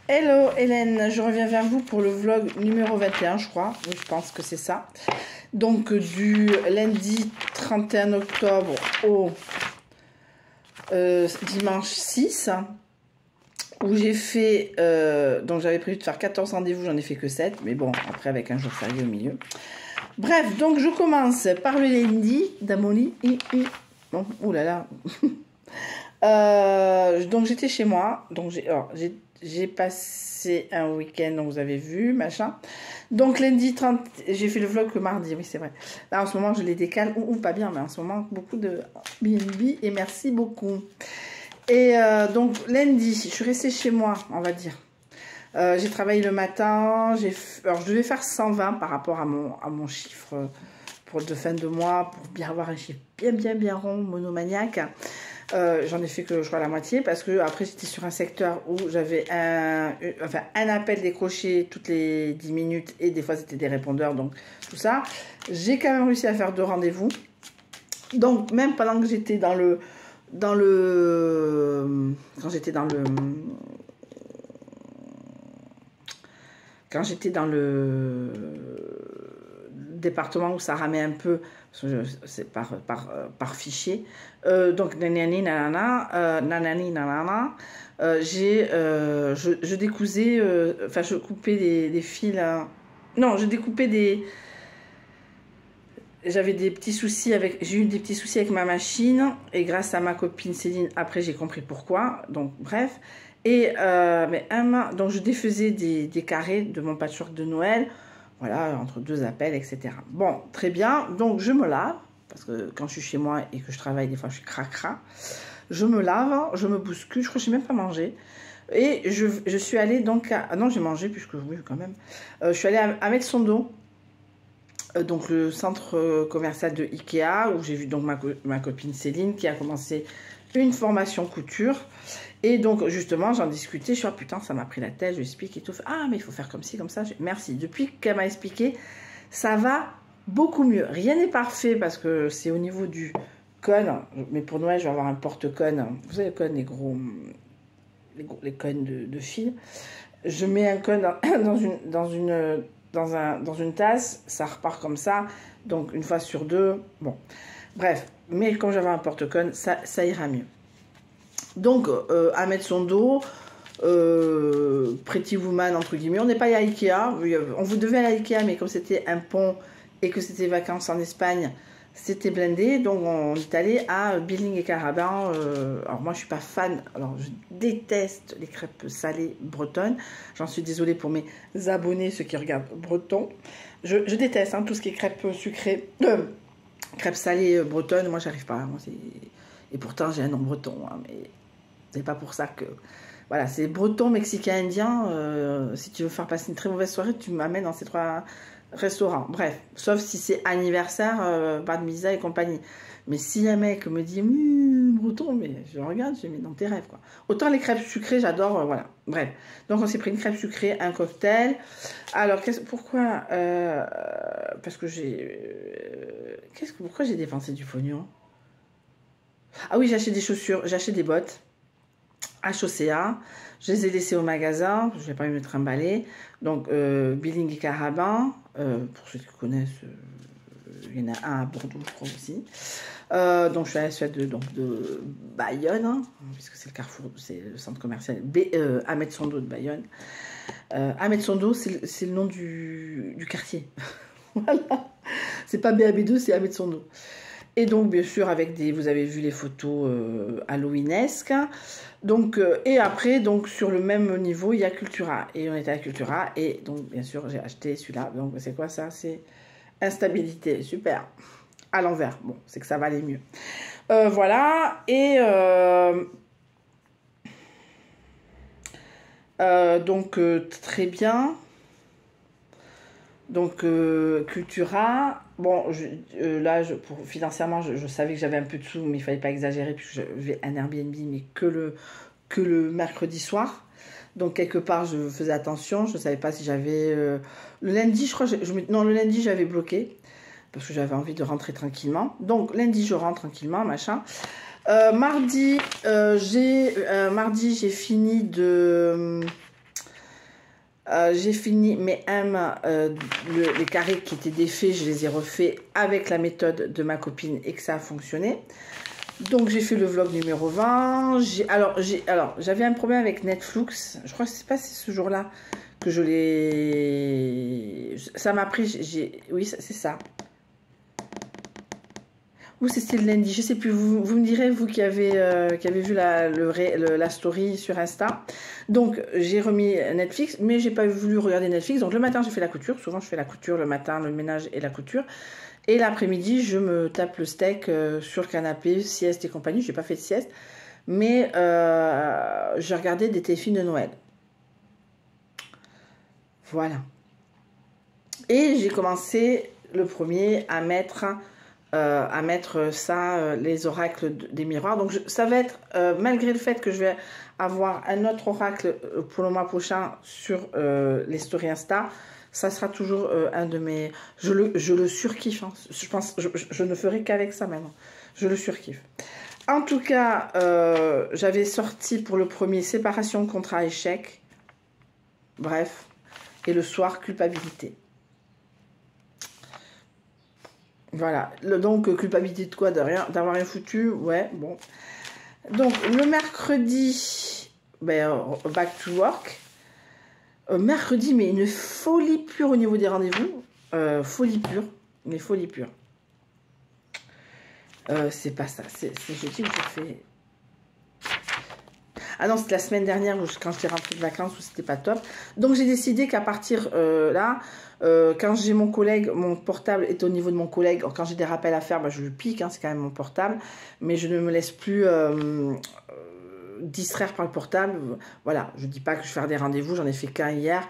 Hello Hélène, je reviens vers vous pour le vlog numéro 21 je crois, oui je pense que c'est ça. Donc du lundi 31 octobre au dimanche 6, où j'ai fait, donc j'avais prévu de faire 14 rendez-vous, j'en ai fait que 7, mais bon après avec un jour férié au milieu. Bref, donc je commence par le lundi d'Amoli. Bon, oulala. Donc j'étais chez moi, donc j'ai passé un week-end, donc vous avez vu, machin. Donc lundi 30, j'ai fait le vlog que mardi, oui c'est vrai. Là en ce moment je les décale, ou pas bien, mais en ce moment beaucoup de BNB et merci beaucoup. Et donc lundi, je suis restée chez moi, on va dire. J'ai travaillé le matin, alors je devais faire 120 par rapport à mon chiffre pour de fin de mois, pour bien avoir un chiffre bien rond, monomaniaque. J'en ai fait que je crois la moitié parce que après j'étais sur un secteur où j'avais un appel décroché toutes les 10 minutes et des fois c'était des répondeurs, donc tout ça. J'ai quand même réussi à faire 2 rendez-vous. Donc même pendant que j'étais quand j'étais dans le département où ça ramait un peu, c'est par fichier, donc nanani nanana, je décousais, enfin je coupais des fils, non je découpais j'avais des petits soucis j'ai eu des petits soucis avec ma machine, et grâce à ma copine Céline après j'ai compris pourquoi, donc bref. Et donc je défaisais des carrés de mon patchwork de Noël, voilà, entre 2 appels, etc. Bon, très bien, donc je me lave, parce que quand je suis chez moi et que je travaille, des fois je suis cracra. Je me lave, je me bouscule, je crois que je n'ai même pas mangé. Et je suis allée donc ah non, j'ai mangé, puisque oui, quand même. Je suis allée à Metsondo, donc le centre commercial de Ikea, où j'ai vu donc ma copine Céline qui a commencé une formation couture. Et donc justement j'en discutais, je suis oh putain ça m'a pris la tête, je lui explique et tout, ah mais il faut faire comme ci comme ça, merci. Depuis qu'elle m'a expliqué, ça va beaucoup mieux. Rien n'est parfait parce que c'est au niveau du cône, mais pour Noël je vais avoir un porte-cône, vous savez le cône, les cônes de fil. Je mets un cône dans une tasse, ça repart comme ça, donc une fois sur 2, bon bref, mais comme j'avais un porte-cône, ça ira mieux. Donc à mettre son dos, Pretty Woman entre guillemets, on n'est pas allé à Ikea, on vous devait aller à Ikea, mais comme c'était un pont et que c'était vacances en Espagne, c'était blindé, donc on est allé à Billing et Carabin. Alors moi je suis pas fan, alors je déteste les crêpes salées bretonnes, j'en suis désolée pour mes abonnés, ceux qui regardent breton, je déteste tout ce qui est crêpes sucrées, crêpes salées bretonnes, moi j'arrive pas, moi, et pourtant j'ai un nom breton, mais c'est pas pour ça que... Voilà, c'est breton, mexicain, indien. Si tu veux faire passer une très mauvaise soirée, tu m'amènes dans ces 3 restaurants. Bref, sauf si c'est anniversaire, pas de misa et compagnie. Mais si un mec me dit breton, mais je regarde, je mets dans tes rêves, quoi. Autant les crêpes sucrées, j'adore, voilà. Bref, donc on s'est pris une crêpe sucrée, un cocktail. Alors, pourquoi parce que pourquoi j'ai dépensé du pognon? Ah oui, j'ai acheté des chaussures, j'ai acheté des bottes à Chaussea, je les ai laissées au magasin, je n'ai pas eu me trimballer. Donc Billing et Carabin, pour ceux qui connaissent, il y en a un à Bordeaux je crois aussi. Donc je suis à la suite de Bayonne, puisque c'est le carrefour, c'est le centre commercial Ahmed Sondo de Bayonne. Ahmed Sondo, c'est le nom du quartier. Voilà, c'est pas BAB2, c'est Ahmed Sondo. Et donc, bien sûr, avec vous avez vu les photos halloweenesques. Donc, et après, donc, sur le même niveau, il y a Cultura. Et on était à Cultura. Et donc, bien sûr, j'ai acheté celui-là. Donc, c'est quoi ça? C'est Instabilité. Super. À l'envers. Bon, c'est que ça va aller mieux. Voilà. Et donc, très bien. Donc, Cultura... Bon, financièrement, je savais que j'avais un peu de sous, mais il ne fallait pas exagérer, puisque j'avais un Airbnb, mais que le mercredi soir. Donc, quelque part, je faisais attention. Je ne savais pas si j'avais... le lundi, je crois... non, le lundi, j'avais bloqué, parce que j'avais envie de rentrer tranquillement. Donc, lundi, je rentre tranquillement, machin. Mardi, j'ai fini de... J'ai fini mes M, les carrés qui étaient défaits, je les ai refaits avec la méthode de ma copine et que ça a fonctionné. Donc j'ai fait le vlog numéro 20. Alors j'avais un problème avec Netflix. Je crois que c'est pas ce jour-là que je l'ai... Ça m'a pris... Oui, c'est ça. Ou c'était le lundi, je sais plus. Vous me direz, vous qui avez vu la story sur Insta. Donc j'ai remis Netflix, mais j'ai pas voulu regarder Netflix. Donc le matin j'ai fait la couture. Souvent je fais la couture le matin, le ménage et la couture. Et l'après-midi je me tape le steak sur le canapé, sieste et compagnie. J'ai pas fait de sieste, mais j'ai regardé des téléfilms de Noël. Voilà. Et j'ai commencé le premier à mettre ça, les oracles des miroirs. Donc ça va être, malgré le fait que je vais avoir un autre oracle pour le mois prochain sur les stories Insta, ça sera toujours un de mes... Je le surkiffe, hein. Je pense, je ne ferai qu'avec ça maintenant. Je le surkiffe. En tout cas, j'avais sorti pour le premier séparation, contrat, échec. Bref. Et le soir, culpabilité. Voilà, donc culpabilité de quoi? D'avoir rien foutu, ouais, bon. Donc le mercredi, back to work. Mercredi, mais une folie pure au niveau des rendez-vous. Folie pure, mais folie pure. C'est pas ça, c'est jeudi que je fais... Ah non, c'était la semaine dernière quand j'étais rentrée de vacances où c'était pas top. Donc j'ai décidé qu'à partir là, quand j'ai mon collègue, mon portable est au niveau de mon collègue. Alors, quand j'ai des rappels à faire, je le pique, hein, c'est quand même mon portable. Mais je ne me laisse plus distraire par le portable. Voilà, je dis pas que je vais faire des rendez-vous, j'en ai fait qu'un hier.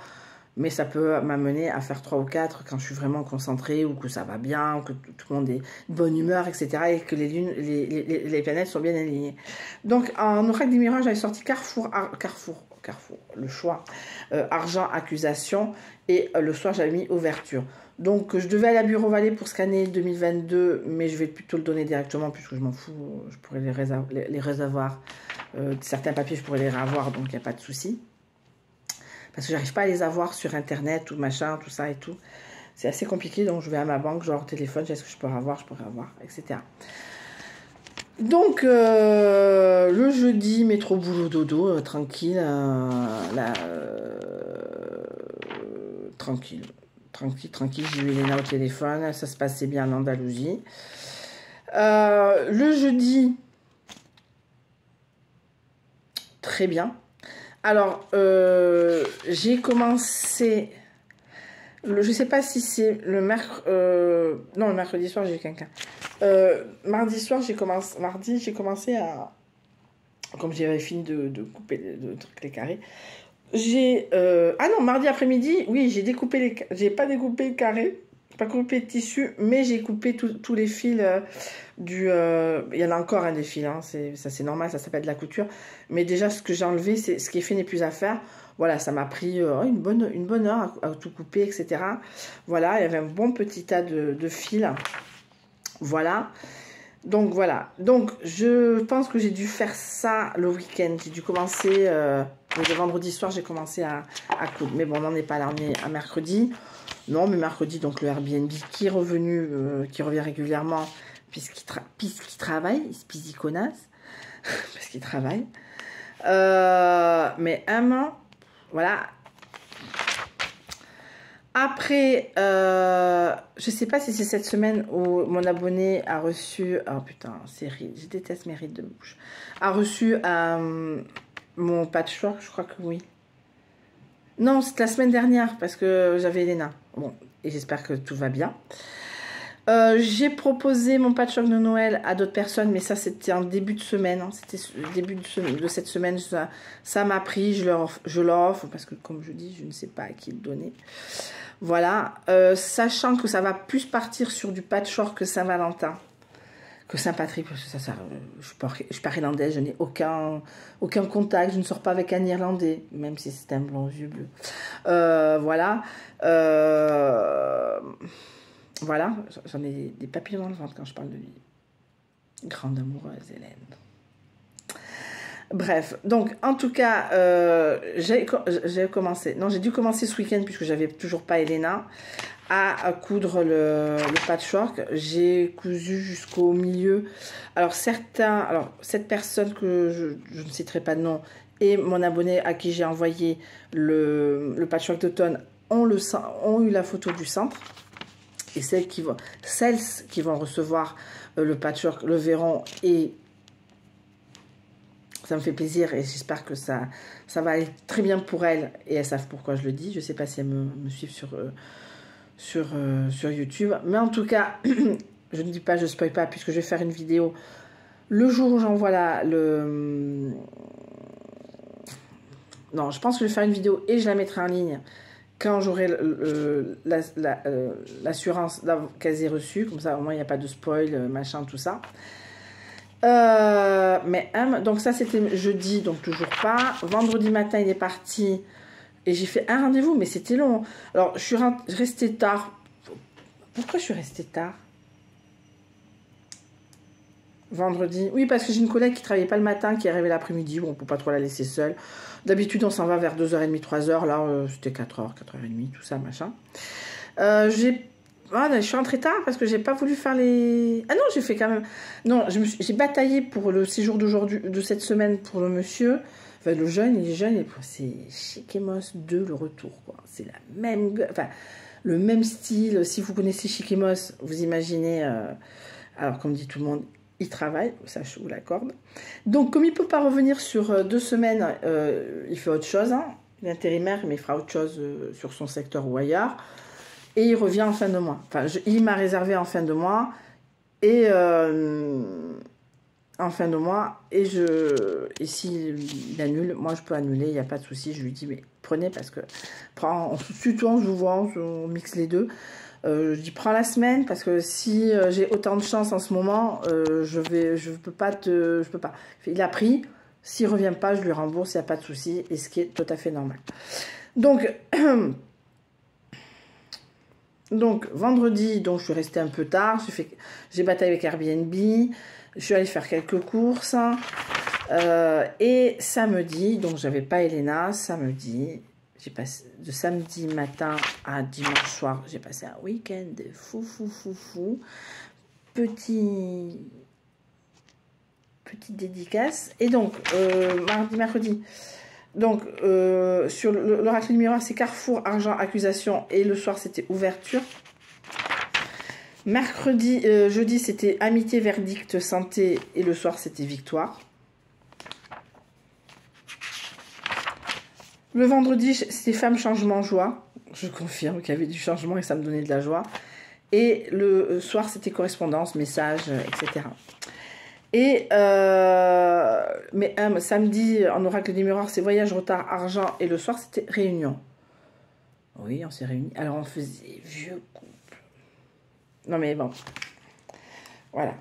Mais ça peut m'amener à faire 3 ou 4 quand je suis vraiment concentrée ou que ça va bien, ou que tout le monde est de bonne humeur, etc. Et que les planètes sont bien alignées. Donc, en oracle des miroirs, j'avais sorti Carrefour, le choix, argent, accusation. Et le soir, j'avais mis ouverture. Donc, je devais aller à Bureau Vallée pour scanner 2022, mais je vais plutôt le donner directement puisque je m'en fous. Je pourrais les réservoir. Certains papiers, je pourrais les réavoir, donc il n'y a pas de souci. Parce que j'arrive pas à les avoir sur internet ou machin, tout ça et tout. C'est assez compliqué, donc je vais à ma banque, genre téléphone, est-ce que je pourrais avoir, etc. Donc, le jeudi, métro, boulot, dodo, tranquille. Tranquille, j'ai eu Elena au téléphone, ça se passait bien en Andalousie. Le jeudi, très bien. Alors, j'ai commencé, je sais pas si c'est le mercredi, non, le mercredi soir, j'ai quelqu'un. Mardi soir, j'ai commencé à, comme j'avais fini de couper les carrés, ah non, mardi après-midi, oui, j'ai pas découpé le carré, pas coupé de tissu, mais j'ai coupé tous les fils il y en a encore un des fils, hein, ça c'est normal, ça s'appelle de la couture, mais déjà ce que j'ai enlevé, c'est ce qui est fait n'est plus à faire. Voilà, ça m'a pris une bonne heure à tout couper, etc. Voilà, il y avait un bon petit tas de fils. Voilà. Donc voilà. Donc je pense que j'ai dû faire ça le week-end. J'ai dû commencer, le vendredi soir, j'ai commencé à coudre. Mais bon, on n'en est pas là, on est à mercredi. Non, mais mercredi, donc le Airbnb qui est revenu, qui revient régulièrement, puisqu'il travaille, il se pise connasse, parce qu'il travaille. Mais voilà. Après, je sais pas si c'est cette semaine où mon abonné a reçu... Oh putain, je déteste mes rides de bouche. A reçu mon patchwork, je crois que oui. Non, c'est la semaine dernière, parce que j'avais Elena. Bon, et j'espère que tout va bien. J'ai proposé mon patchwork de Noël à d'autres personnes, mais ça c'était en début de semaine, hein. C'était le début de cette semaine, ça m'a pris, je l'offre, parce que comme je dis, je ne sais pas à qui le donner. Voilà, sachant que ça va plus partir sur du patchwork que Saint-Valentin, que Saint-Patrick, parce que je suis pas irlandaise, je n'ai aucun contact, je ne sors pas avec un Irlandais, même si c'est un blond aux yeux bleus. Voilà. Voilà, j'en ai des papillons dans le ventre quand je parle de lui. Grande amoureuse, Hélène. Bref, donc en tout cas, j'ai commencé, non, j'ai dû commencer ce week-end puisque j'avais toujours pas Elena à coudre le patchwork. J'ai cousu jusqu'au milieu. Alors cette personne que je ne citerai pas de nom et mon abonné à qui j'ai envoyé le patchwork d'automne ont eu la photo du centre. Et celles qui vont recevoir le patchwork le verront et ça me fait plaisir et j'espère que ça va aller très bien pour elles et elles savent pourquoi je le dis. Je ne sais pas si elles me suivent sur YouTube. Mais en tout cas, je ne dis pas, je ne spoil pas puisque je vais faire une vidéo le jour où j'envoie Non, je pense que je vais faire une vidéo et je la mettrai en ligne quand j'aurai l'assurance qu'elles aient reçue. Comme ça, au moins, il n'y a pas de spoil, machin, tout ça. Donc ça c'était jeudi, donc toujours pas. Vendredi matin il est parti et j'ai fait un rendez-vous, mais c'était long. Alors je suis restée tard. Pourquoi je suis restée tard vendredi? Oui, parce que j'ai une collègue qui travaillait pas le matin, qui est arrivée l'après-midi. Bon, on peut pas trop la laisser seule. D'habitude on s'en va vers 2h30, 3h. Là c'était 4h, 4h30, tout ça, machin. Je suis rentrée tard parce que j'ai pas voulu faire les... Ah non, j'ai fait quand même... Non, j'ai bataillé pour le séjour d'aujourd'hui, de cette semaine pour le monsieur. Enfin, le jeune, il est jeune. Et c'est Chiquemos 2, le retour, quoi. C'est la même... Enfin, le même style. Si vous connaissez Chiquemos, vous imaginez... Alors, comme dit tout le monde, il travaille. Ça, je vous l'accorde. Donc, comme il peut pas revenir sur 2 semaines, il fait autre chose. Hein. Il est intérimaire, mais il fera autre chose sur son secteur ou ailleurs. Et il revient en fin de mois. Enfin, il m'a réservé en fin de mois. Et en fin de mois. Et s'il annule, moi je peux annuler, il n'y a pas de souci. Je lui dis, mais prenez parce que... on se tutoie, on se voit, on mixe les deux. Je dis, prends la semaine parce que si j'ai autant de chance en ce moment, je peux pas. Il a pris. S'il ne revient pas, je lui rembourse, il n'y a pas de souci. Et ce qui est tout à fait normal. Donc, vendredi, donc, je suis restée un peu tard. J'ai bataillé avec Airbnb. Je suis allée faire quelques courses. Et samedi, donc, j'avais pas Elena. Samedi, j'ai passé de samedi matin à dimanche soir. J'ai passé un week-end fou. Petite dédicace. Et donc, mercredi. Donc, sur l'oracle du miroir, c'est Carrefour, argent, accusation. Et le soir, c'était ouverture. Jeudi, c'était amitié, verdict, santé. Et le soir, c'était victoire. Le vendredi, c'était femme, changement, joie. Je confirme qu'il y avait du changement et ça me donnait de la joie. Et le soir, c'était correspondance, message, etc. Et samedi, en oracle des miroirs, c'est voyage, retard, argent. Et le soir, c'était réunion. Oui, on s'est réunis. Alors, on faisait vieux couple. Non, mais bon. Voilà,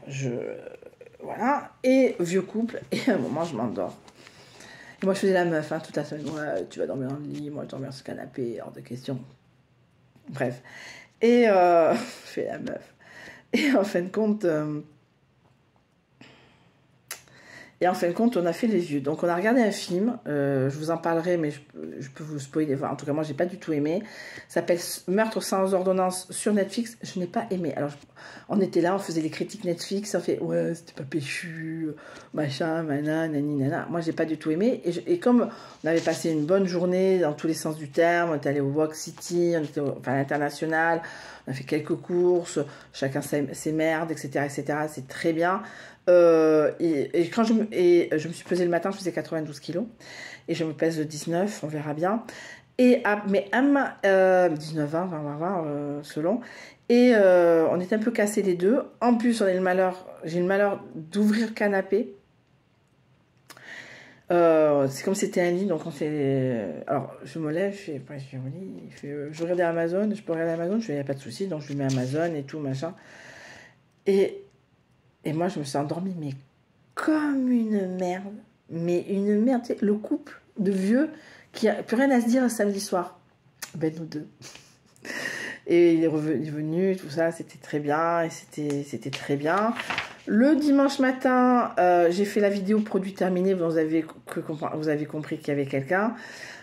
Voilà. Et vieux couple. Et à un moment, je m'endors. Et moi, je faisais la meuf, hein, toute la semaine. Ouais, tu vas dormir dans le lit, moi, je dormir sur le canapé, hors de question. Bref. Et je fais la meuf. Et en fin de compte... on a fait les yeux. Donc, on a regardé un film. Je vous en parlerai, mais je peux vous spoiler. En tout cas, moi, j'ai pas du tout aimé. Ça s'appelle Meurtre sans ordonnance sur Netflix. Je n'ai pas aimé. Alors, on était là, on faisait des critiques Netflix. On fait, ouais, c'était pas péchu, machin, nani, nana. Moi, j'ai pas du tout aimé. Et comme on avait passé une bonne journée dans tous les sens du terme, on était allé au Walk City, on était à l'international, on a fait quelques courses, chacun ses merdes, etc., etc. C'est très bien. Je me suis pesée le matin, je faisais 92 kilos et je me pèse le 19, on verra bien. Et 19, 20, 20, selon. Et on est un peu cassés les deux. En plus, j'ai le malheur d'ouvrir le canapé. C'est comme c'était un lit, donc on s'est... Alors, je me lève, je fais au lit, je regarde Amazon, je peux regarder Amazon, je fais, il n'y a pas de souci, donc je lui mets Amazon et tout, machin. Et moi, je me suis endormie, mais comme une merde. Mais une merde, tu sais, le couple de vieux qui n'a plus rien à se dire samedi soir. Ben, nous deux. Et il est venu, tout ça, c'était très bien. Et c'était très bien. Le dimanche matin, j'ai fait la vidéo produit terminé. Vous avez compris qu'il y avait quelqu'un.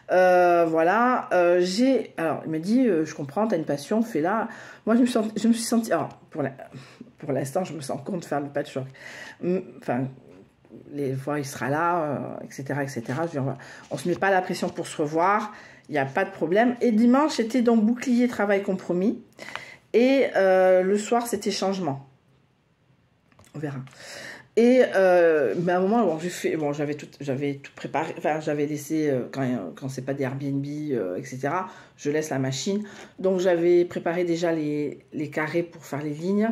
Voilà. Alors, il me dit, je comprends, tu as une passion, fais-la. Moi, je me suis sentie... Alors, pour l'instant, je me sens con de faire le patchwork. Enfin, les fois, il sera là, etc., etc. Je veux dire, on ne se met pas la pression pour se revoir. Il n'y a pas de problème. Et dimanche, c'était donc bouclier, travail, compromis. Et le soir, c'était changement. On verra. Et mais à un moment, bon, j'avais tout préparé. Enfin, j'avais laissé, quand c'est pas des Airbnb, etc., je laisse la machine. Donc, j'avais préparé déjà les carrés pour faire les lignes.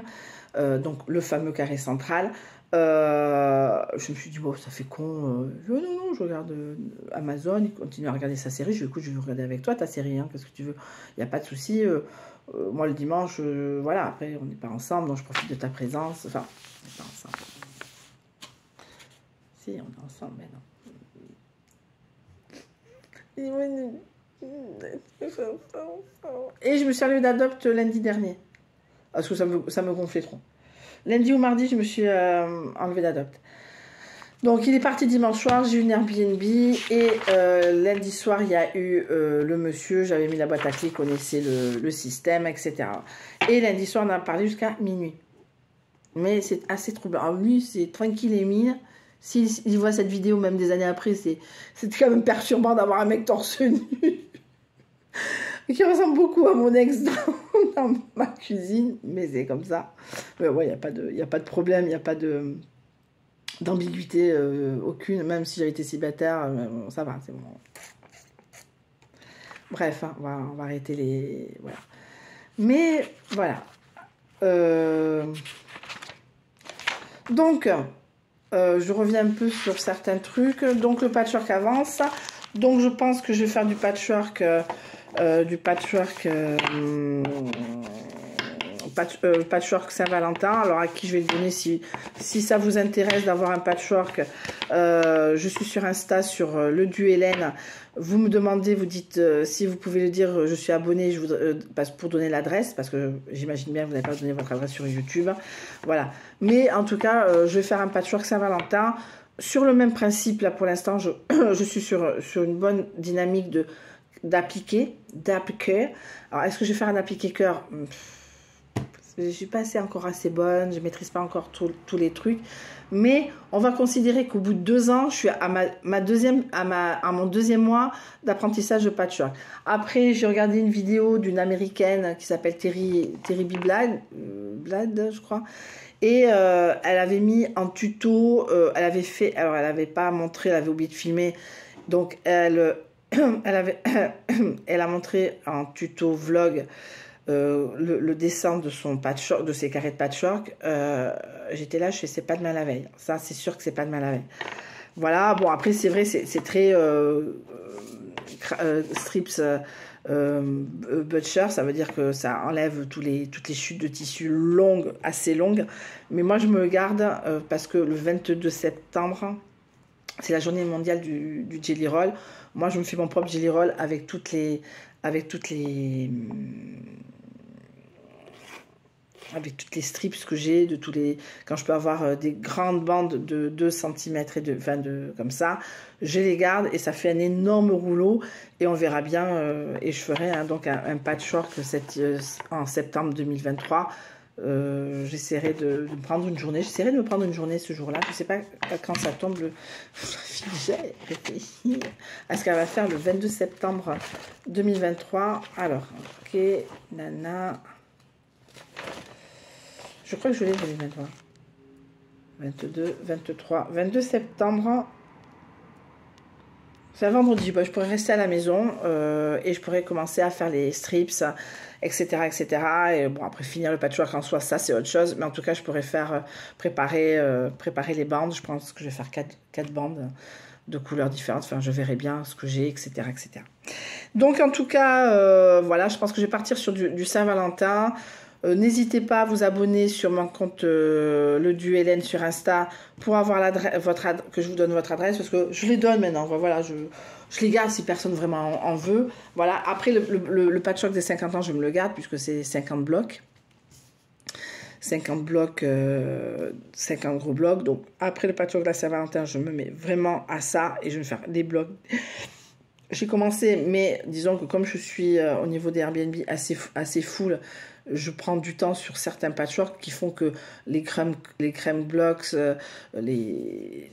Donc, le fameux carré central. Je me suis dit, bon, ça fait con. Non, je regarde Amazon, il continue à regarder sa série. Je lui dis, écoute, je vais regarder avec toi ta série, hein, qu'est-ce que tu veux? Il n'y a pas de souci. Moi, le dimanche, voilà, après, on n'est pas ensemble, donc je profite de ta présence. Enfin, on n'est pas ensemble. Si, on est ensemble, mais non. Et je me suis enlevée d'adopte lundi dernier. Parce que ça me gonflait trop. Lundi ou mardi, je me suis enlevée d'adopte. Donc, il est parti dimanche soir, j'ai eu une Airbnb. Et lundi soir, il y a eu le monsieur. J'avais mis la boîte à clés, il connaissait le système, etc. Et lundi soir, on a parlé jusqu'à minuit. Mais c'est assez troublant. Alors, lui, c'est tranquille et mine. S'il voit cette vidéo, même des années après, c'est quand même perturbant d'avoir un mec torse nu. Qui ressemble beaucoup à mon ex dans ma cuisine. Mais c'est comme ça. Mais ouais, il n'y a pas de problème, il n'y a pas d'ambiguïté aucune. Même si j'avais été célibataire, ça va, c'est bon. Bref, hein, on va arrêter les... Voilà. Mais, voilà. Donc... je reviens un peu sur certains trucs. Donc le patchwork avance. Donc je pense que je vais faire du patchwork patchwork Saint-Valentin. Alors à qui je vais le donner si ça vous intéresse d'avoir un patchwork. Je suis sur Insta sur le du Hélène. Vous me demandez, vous dites si vous pouvez le dire, je suis abonnée, je voudrais, pour donner l'adresse, parce que j'imagine bien que vous n'avez pas donné votre adresse sur YouTube. Voilà. Mais en tout cas, je vais faire un patchwork Saint-Valentin. Sur le même principe, là pour l'instant, je suis sur une bonne dynamique d'appliquer. Alors, est-ce que je vais faire un appliqué cœur? Je ne suis pas encore assez bonne, je ne maîtrise pas encore tous les trucs. Mais on va considérer qu'au bout de 2 ans, je suis à mon deuxième mois d'apprentissage de patchwork. Après, j'ai regardé une vidéo d'une américaine qui s'appelle Terry B. Blad, je crois. Et elle avait mis en tuto, elle avait fait, alors elle n'avait pas montré, elle avait oublié de filmer. Donc elle a montré en tuto vlog le dessin de son patchwork, de ses carrés de patchwork. J'étais là, je fais c'est pas demain la veille. Ça, c'est sûr que c'est pas demain la veille. Voilà, bon, après, c'est vrai, c'est très strips butcher, ça veut dire que ça enlève toutes les chutes de tissu longues, assez longues. Mais moi, je me le garde parce que le 22 septembre, c'est la journée mondiale du jelly roll. Moi, je me fais mon propre jelly roll avec toutes les strips que j'ai, quand je peux avoir des grandes bandes de 2 cm et comme ça, je les garde et ça fait un énorme rouleau et on verra bien et je ferai donc un patchwork en septembre 2023. J'essaierai de me prendre une journée. Ce jour-là. Je ne sais pas quand ça tombe. J'ai réfléchi à ce qu'elle va faire le 22 septembre 2023. Alors, ok, nana. Je crois que je l'ai 2023. 22, 23, 22 septembre. C'est un vendredi. Bah, je pourrais rester à la maison et je pourrais commencer à faire les strips, etc. etc. Et bon, après finir le patchwork en soi, ça c'est autre chose. Mais en tout cas, je pourrais faire préparer les bandes. Je pense que je vais faire 4 bandes de couleurs différentes. Enfin, je verrai bien ce que j'ai, etc. etc. Donc, en tout cas, voilà, je pense que je vais partir sur du Saint-Valentin. N'hésitez pas à vous abonner sur mon compte le du Hélène sur Insta pour avoir que je vous donne votre adresse parce que je les donne maintenant. Voilà, je les garde si personne vraiment en veut. Voilà. Après le patchwork des 50 ans, je me le garde puisque c'est 50 blocs. 50 blocs, 50 gros blocs. Donc après le patchwork de la Saint-Valentin, je me mets vraiment à ça et je vais faire des blocs. J'ai commencé, mais disons que comme je suis au niveau des Airbnb assez full, je prends du temps sur certains patchworks qui font que les crème blocks, les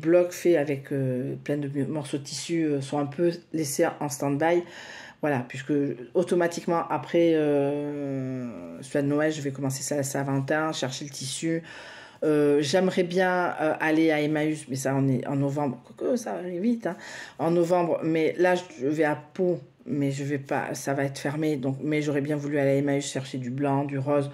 blocs faits avec plein de morceaux de tissu sont un peu laissés en stand-by. Voilà, puisque automatiquement après celui de Noël, je vais commencer ça à Saint-Valentin, chercher le tissu. J'aimerais bien aller à Emmaüs, mais ça on est en novembre, ça arrive vite, hein, en novembre, mais là je vais à Pau, mais je vais pas, ça va être fermé, donc, mais j'aurais bien voulu aller à Emmaüs chercher du blanc, du rose,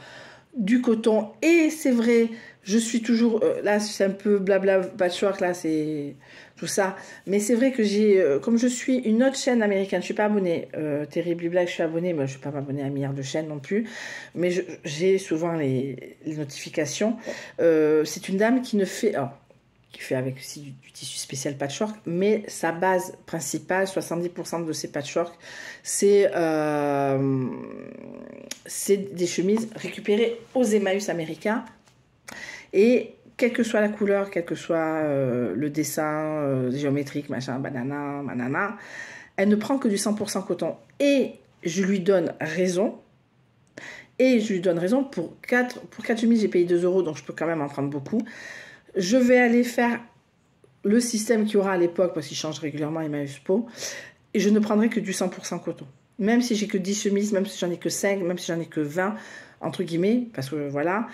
du coton, et c'est vrai, je suis toujours, là c'est un peu blabla patchwork, là c'est tout ça, mais c'est vrai que j'ai, comme je suis une autre chaîne américaine, je suis pas abonnée, Terrible Black, je suis abonnée, mais je suis pas abonnée à un milliard de chaînes non plus, mais j'ai souvent les notifications. C'est une dame qui ne fait, qui fait avec aussi du tissu spécial patchwork, mais sa base principale, 70% de ses patchwork, c'est des chemises récupérées aux Emmaüs américains, et quelle que soit la couleur, quel que soit le dessin géométrique, machin, banana, manana, elle ne prend que du 100% coton. Et je lui donne raison. Et je lui donne raison pour 4 chemises, j'ai payé 2 €, donc je peux quand même en prendre beaucoup. Je vais aller faire le système qu'il y aura à l'époque, parce qu'il change régulièrement Emmaüs Pau, et je ne prendrai que du 100% coton. Même si j'ai que 10 chemises, même si j'en ai que 5, même si j'en ai que 20, entre guillemets, parce que voilà,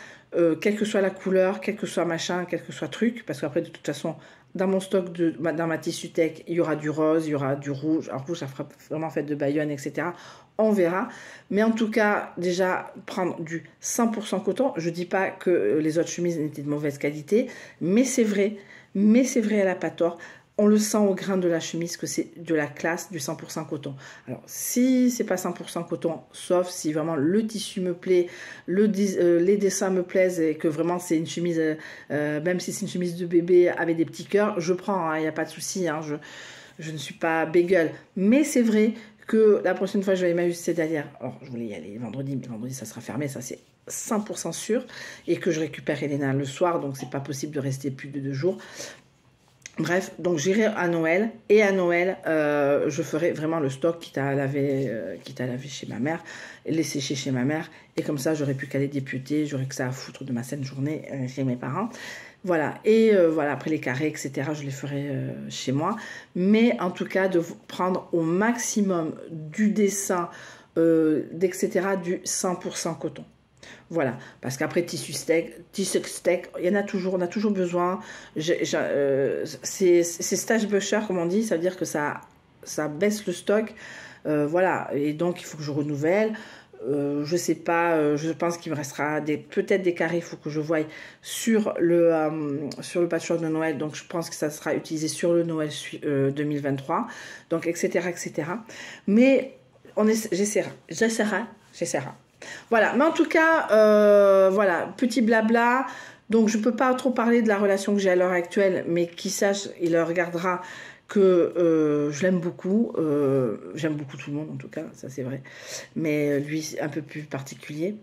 quelle que soit la couleur, quel que soit machin, quel que soit truc, parce qu'après de toute façon, dans mon stock, dans ma tissu tech, il y aura du rose, il y aura du rouge, alors rouge ça fera vraiment fait de Bayonne, etc. On verra, mais en tout cas, déjà, prendre du 100% coton, je dis pas que les autres chemises étaient de mauvaise qualité, mais c'est vrai, elle a pas tort. On le sent au grain de la chemise que c'est de la classe, du 100% coton. Alors, si c'est pas 100% coton, sauf si vraiment le tissu me plaît, les dessins me plaisent et que vraiment c'est une chemise, même si c'est une chemise de bébé avec des petits cœurs, je prends, il n'y a pas de souci, hein, je ne suis pas bagel. Mais c'est vrai que la prochaine fois je vais m'ajuster derrière. Alors, je voulais y aller vendredi, mais vendredi ça sera fermé, ça c'est 100% sûr. Et que je récupère Elena le soir, donc c'est pas possible de rester plus de 2 jours. Bref, donc j'irai à Noël, et à Noël, je ferai vraiment le stock quitte à laver chez ma mère, les sécher chez ma mère, et comme ça j'aurais pu qu'aller députer, j'aurais que ça à foutre de ma saine journée chez mes parents. Voilà, et voilà, après les carrés, etc., je les ferai chez moi, mais en tout cas de prendre au maximum du dessin, etc., du 100% coton. Voilà, parce qu'après tissu steak, il y en a toujours, on a toujours besoin. C'est stage busher, comme on dit, ça veut dire que ça baisse le stock. Voilà, et donc il faut que je renouvelle. Je sais pas, je pense qu'il me restera peut-être des carrés, il faut que je voie sur le patchwork de Noël. Donc je pense que ça sera utilisé sur le Noël 2023. Donc etc. Mais j'essaierai. Voilà, mais en tout cas, voilà, petit blabla. Donc, je ne peux pas trop parler de la relation que j'ai à l'heure actuelle, mais qui sache, il regardera que je l'aime beaucoup. J'aime beaucoup tout le monde, en tout cas, ça c'est vrai. Mais lui, c'est un peu plus particulier.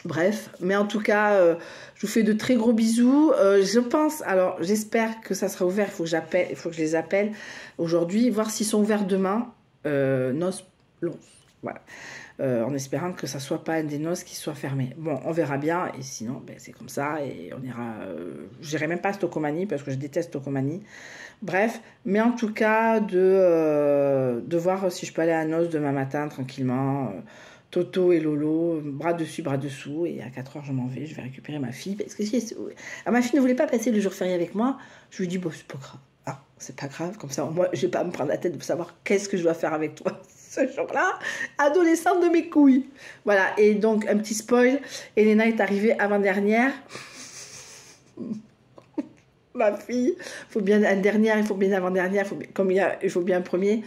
Bref, mais en tout cas, je vous fais de très gros bisous. Je pense, alors j'espère que ça sera ouvert. Il faut que je les appelle aujourd'hui, voir s'ils sont ouverts demain. Noces, voilà. En espérant que ça soit pas un des noces qui soit fermé. Bon, on verra bien, et sinon, ben, c'est comme ça, et on ira... j'irai même pas à Stocomanie, parce que je déteste Stocomanie. Bref, mais en tout cas, de voir si je peux aller à noces demain matin, tranquillement, Toto et Lolo, bras dessus, bras dessous, et à 4 h je m'en vais, je vais récupérer ma fille, parce que ma fille ne voulait pas passer le jour férié avec moi, je lui dis, bon, c'est pas grave. Ah, c'est pas grave, comme ça, moi, je vais pas me prendre la tête de savoir qu'est-ce que je dois faire avec toi ce jour-là, adolescente de mes couilles. Voilà, et donc, un petit spoil, Elena est arrivée avant-dernière. Ma fille, il faut bien une dernière, il faut bien avant-dernière, il faut bien un premier.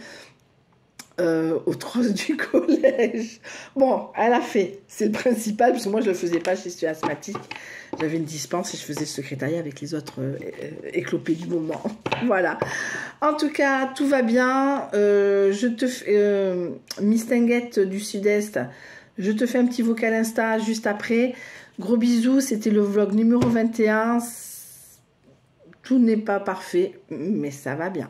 Aux trosses du collège. Bon, elle a fait, c'est le principal, parce que moi je le faisais pas, je suis asthmatique. J'avais une dispense et je faisais le secrétariat avec les autres éclopés du moment. Voilà. En tout cas, tout va bien. Miss Tinguette du Sud-Est, Je te fais un petit vocal Insta juste après. Gros bisous, c'était le vlog numéro 21. Tout n'est pas parfait, mais ça va bien.